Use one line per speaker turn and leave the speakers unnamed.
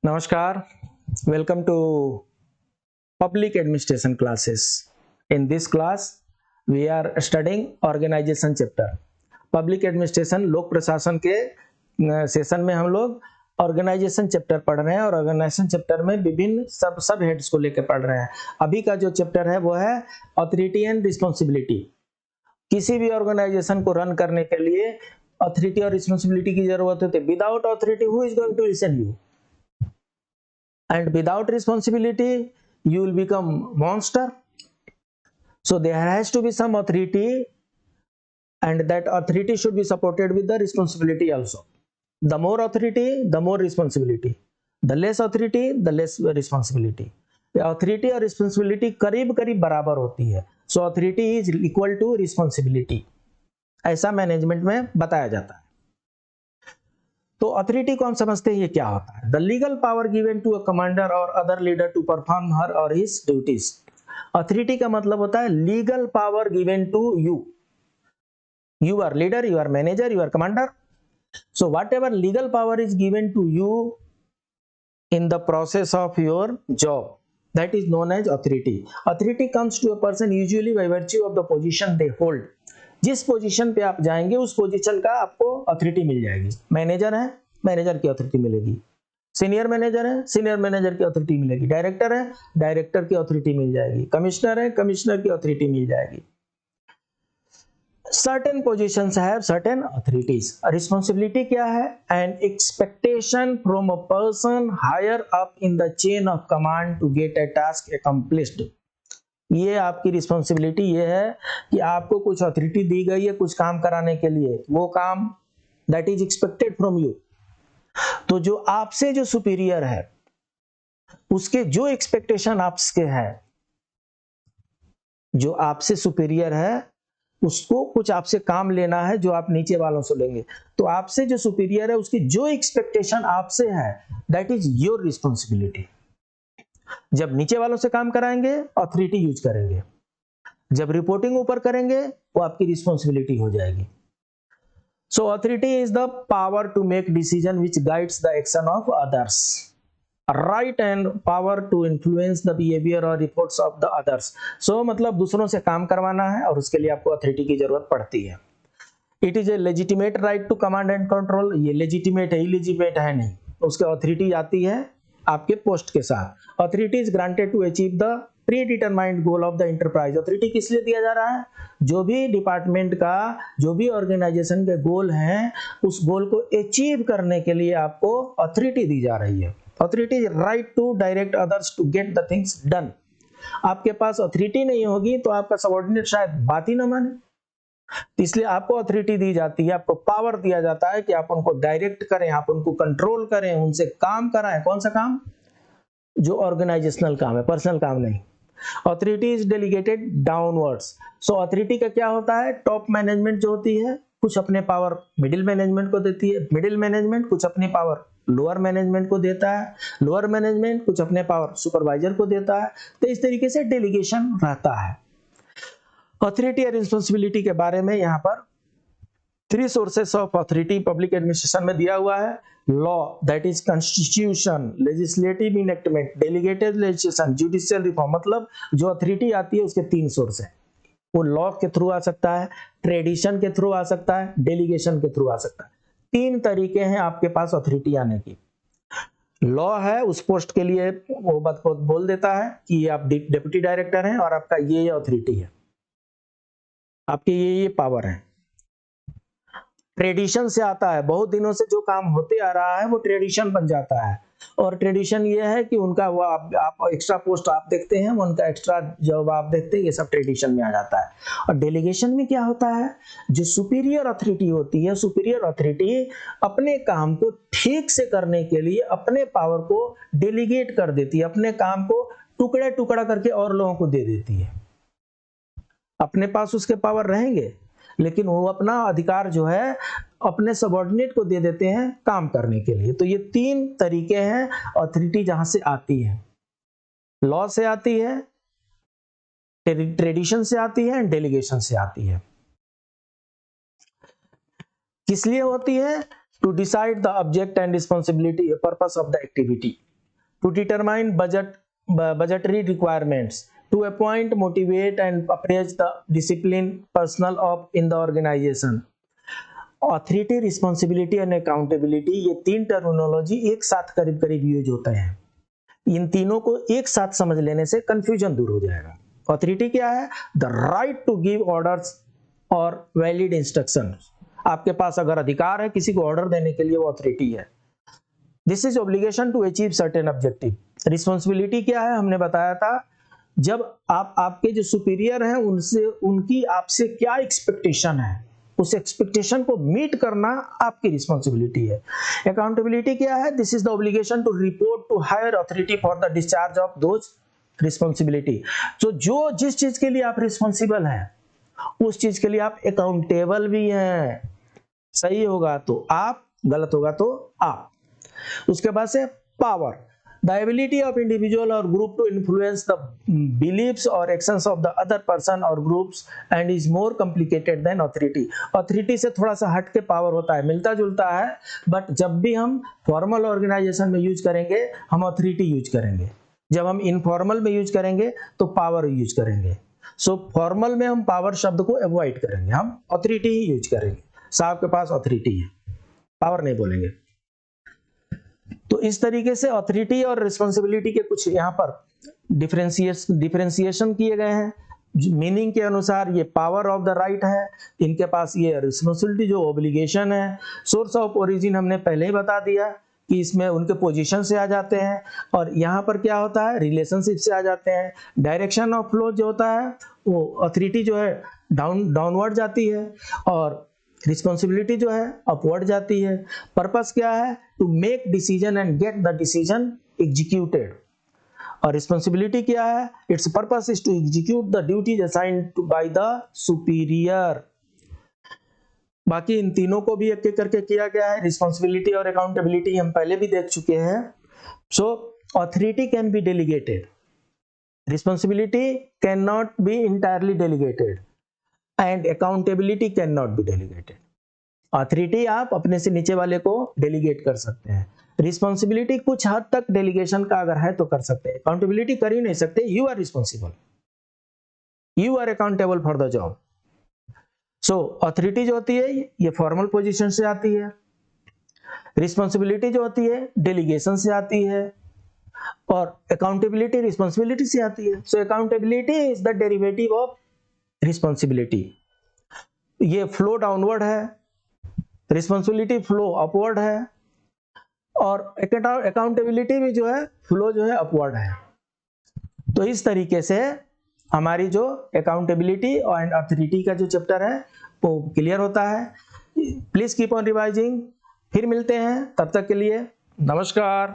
Namaskar, welcome to public administration classes. In this class, we are studying organization chapter. Public administration लोक प्रशासन के session में हम लोग ऑर्गेनाइजेशन चैप्टर पढ़ रहे हैं और ऑर्गेनाइजेशन चैप्टर में विभिन्न सब हेड्स को लेकर पढ़ रहे हैं। अभी का जो चैप्टर है वो है अथॉरिटी एंड रिस्पॉन्सिबिलिटी। किसी भी ऑर्गेनाइजेशन को रन करने के लिए अथॉरिटी और रिस्पॉन्सिबिलिटी की जरूरत होती है। Without authority who is going to listen you, and without responsibility you will become monster. So there has to be some authority, and that authority should be supported with the responsibility also. The more authority, the more responsibility. The less authority, the less responsibility. Authority और responsibility करीब करीब बराबर होती है. So authority is equal to responsibility. ऐसा management में बताया जाता है। तो अथॉरिटी को हम समझते हैं ये क्या होता है। The legal power given to a commander or other leader to perform her or his duties. Authority का मतलब होता है legal power given to you. You are leader, you are manager, you are commander. So whatever legal power is given to you in the process of your job, that is known as authority. Authority comes to a person usually by virtue of the position they hold. जिस position पे आप जाएंगे उस position का आपको authority मिल जाएगी। Manager है, मैनेजर की अथॉरिटी मिलेगी। सीनियर मैनेजर है, सीनियर मैनेजर की अथॉरिटी मिलेगी। डायरेक्टर है, डायरेक्टर की अथॉरिटी मिल जाएगी। कमिश्नर है, कमिश्नर की अथॉरिटी मिल जाएगी। Certain positions have certain authorities. Responsibility क्या है? An expectation from a person higher up in the chain of command to get a task accomplished. ये आपकी रिस्पॉन्सिबिलिटी ये है कि आपको कुछ अथॉरिटी दी गई है कुछ काम कराने के लिए, वो काम that is expected from you. तो जो आपसे जो सुपीरियर है उसके जो एक्सपेक्टेशन आपके है, जो आपसे सुपीरियर है उसको कुछ आपसे काम लेना है जो आप नीचे वालों से लेंगे। तो आपसे जो सुपीरियर है उसकी जो एक्सपेक्टेशन आपसे है दैट इज योर रिस्पॉन्सिबिलिटी। जब नीचे वालों से काम कराएंगे अथॉरिटी यूज करेंगे, जब रिपोर्टिंग ऊपर करेंगे वो आपकी रिस्पॉन्सिबिलिटी हो जाएगी। So authority is the power to make decision which guides the action of others. Right and power to influence the behaviour or reports of the others. सो मतलब दूसरों से काम करवाना है और उसके लिए आपको अथॉरिटी की जरूरत पड़ती है। It is a legitimate right to command and control. ये लेजिटिमेट है, इलिजिमेट है नहीं। उसके अथॉरिटी आती है आपके पोस्ट के साथ। Authority is granted to achieve the predetermined goal of the enterprise. Authority किस लिए दिया जा रहा है? जो भी डिपार्टमेंट का, जो भी ऑर्गेनाइजेशन के गोल हैं उस गोल को अचीव करने के लिए आपको अथॉरिटी दी जा रही है। Authority is right to direct others to get the things done. आपके पास अथॉरिटी नहीं होगी तो आपका सबऑर्डिनेट शायद बात ही ना माने, इसलिए आपको अथॉरिटी दी जाती है, आपको पावर दिया जाता है कि आप उनको डायरेक्ट करें, आप उनको कंट्रोल करें, उनसे काम कराएं। कौन सा काम? जो ऑर्गेनाइजेशनल काम है, पर्सनल काम नहीं। Authority is delegated downwards. So authority का क्या होता है? टॉप मैनेजमेंट जो होती है कुछ अपने पावर मिडिल मैनेजमेंट को देती है, मिडिल मैनेजमेंट कुछ अपनी पावर लोअर मैनेजमेंट को देता है, लोअर मैनेजमेंट कुछ अपने पावर सुपरवाइजर को देता है। तो इस तरीके से डेलीगेशन रहता है। अथॉरिटी और रिस्पॉन्सिबिलिटी के बारे में यहाँ पर 3 sources of authority public administration में दिया हुआ है। Law that is constitution, legislative enactment, delegated legislation, judicial reform. मतलब जो अथॉरिटी आती है उसके 3 सोर्स है। वो लॉ के थ्रू आ सकता है, ट्रेडिशन के थ्रू आ सकता है, डेलीगेशन के थ्रू आ सकता है। 3 तरीके हैं आपके पास अथॉरिटी आने की। लॉ है, उस पोस्ट के लिए वो बात बोल देता है कि आप डिप्टी डायरेक्टर हैं और आपका ये अथॉरिटी है, आपके ये पावर है। ट्रेडिशन से आता है, बहुत दिनों से जो काम होते आ रहा है वो ट्रेडिशन बन जाता है। और ट्रेडिशन ये है कि उनका वो आप एक्स्ट्रा पोस्ट आप देखते हैं, उनका एक्स्ट्रा जॉब आप देखते हैं, ये सब ट्रेडिशन में आ जाता है। और डेलीगेशन में क्या होता है? जो सुपीरियर अथॉरिटी होती है, सुपीरियर अथॉरिटी अपने काम को ठीक से करने के लिए अपने पावर को डेलीगेट कर देती है, अपने काम को टुकड़ा टुकड़ा करके और लोगों को दे देती है। अपने पास उसके पावर रहेंगे लेकिन वो अपना अधिकार जो है अपने सबऑर्डिनेट को दे देते हैं काम करने के लिए। तो ये 3 तरीके हैं अथॉरिटी जहां से आती है। लॉ से आती है, ट्रेडिशन से आती है, डेलीगेशन से आती है। किस लिए होती है? To decide the object and responsibility purpose of the activity. to determine budgetary requirements, to appoint, motivate and appraise the discipline personnel of in the organization. Authority, responsibility and accountability, ये तीन terminology एक साथ करीब करीब use होते हैं। इन तीनों को एक साथ समझ लेने से कंफ्यूजन दूर हो जाएगा। ऑथोरिटी क्या है? The right to give orders और वैलिड इंस्ट्रक्शन। आपके पास अगर अधिकार है किसी को ऑर्डर देने के लिए, वो ऑथोरिटी है। This is obligation to achieve certain objective. Responsibility क्या है? हमने बताया था, जब आपके जो सुपीरियर हैं उनसे, उनकी आपसे क्या एक्सपेक्टेशन है, उस एक्सपेक्टेशन को मीट करना आपकी रिस्पॉन्सिबिलिटी है। अकाउंटेबिलिटी क्या है? This is the obligation to report to higher authority for the discharge of those responsibility. तो जो जिस चीज के लिए आप रिस्पॉन्सिबल हैं उस चीज के लिए आप अकाउंटेबल भी हैं। सही होगा तो आप, गलत होगा तो आप। उसके बाद से power, the ability of individual or group to influence the beliefs or actions of the other person or groups and is more complicated than authority. authority से थोड़ा सा हट के पावर होता है, मिलता जुलता है, बट जब भी हम फॉर्मल ऑर्गेनाइजेशन में यूज करेंगे हम ऑथोरिटी यूज करेंगे, जब हम इनफॉर्मल में यूज करेंगे तो पावर यूज करेंगे। सो फॉर्मल में हम पावर शब्द को अवॉइड करेंगे, हम ऑथोरिटी ही यूज करेंगे। साहब के पास ऑथोरिटी है, पावर नहीं बोलेंगे। तो इस तरीके से ऑथोरिटी और रिस्पॉन्सिबिलिटी के कुछ यहाँ पर डिफरेंशिएशन किए गए हैं। मीनिंग के अनुसार ये पावर ऑफ द राइट है, इनके पास ये रिस्पॉन्सिबिलिटी जो ऑब्लिगेशन है। सोर्स ऑफ ओरिजिन हमने पहले ही बता दिया कि इसमें उनके पोजीशन से आ जाते हैं, और यहाँ पर क्या होता है, रिलेशनशिप से आ जाते हैं। डायरेक्शन ऑफ फ्लो जो होता है वो ऑथोरिटी जो है डाउनवर्ड जाती है, और रिस्पॉन्सिबिलिटी जो है अपवर्ड जाती है। पर्पस क्या है? To make decision and get the decision executed. और रिस्पॉन्सिबिलिटी क्या है? Its purpose is to execute the duties assigned by the superior. बाकी इन तीनों को भी एक एक करके किया गया है। रिस्पॉन्सिबिलिटी और अकाउंटेबिलिटी हम पहले भी देख चुके हैं। So authority can be delegated, responsibility can not be entirely delegated, and accountability can not be delegated. Authority आप अपने से नीचे वाले को डेलीगेट कर सकते हैं, रिस्पॉन्सिबिलिटी कुछ हद तक डेलीगेशन का अगर है तो कर सकते हैं, अकाउंटेबिलिटी कर ही नहीं सकते। You are responsible, you are accountable for the job. So authority जो होती है ये फॉर्मल पोजीशन से आती है, रिस्पॉन्सिबिलिटी जो होती है डेलीगेशन से आती है, और अकाउंटेबिलिटी रिस्पॉन्सिबिलिटी से आती है। So accountability is the derivative of responsibility. ये फ्लो डाउनवर्ड है, रिस्पॉन्सिबिलिटी फ्लो अपवर्ड है, और अकाउंटेबिलिटी भी जो है फ्लो जो है अपवर्ड है। तो इस तरीके से हमारी जो अकाउंटेबिलिटी एंड ऑथोरिटी का जो चैप्टर है वो क्लियर होता है। Please keep on revising. फिर मिलते हैं, तब तक के लिए नमस्कार।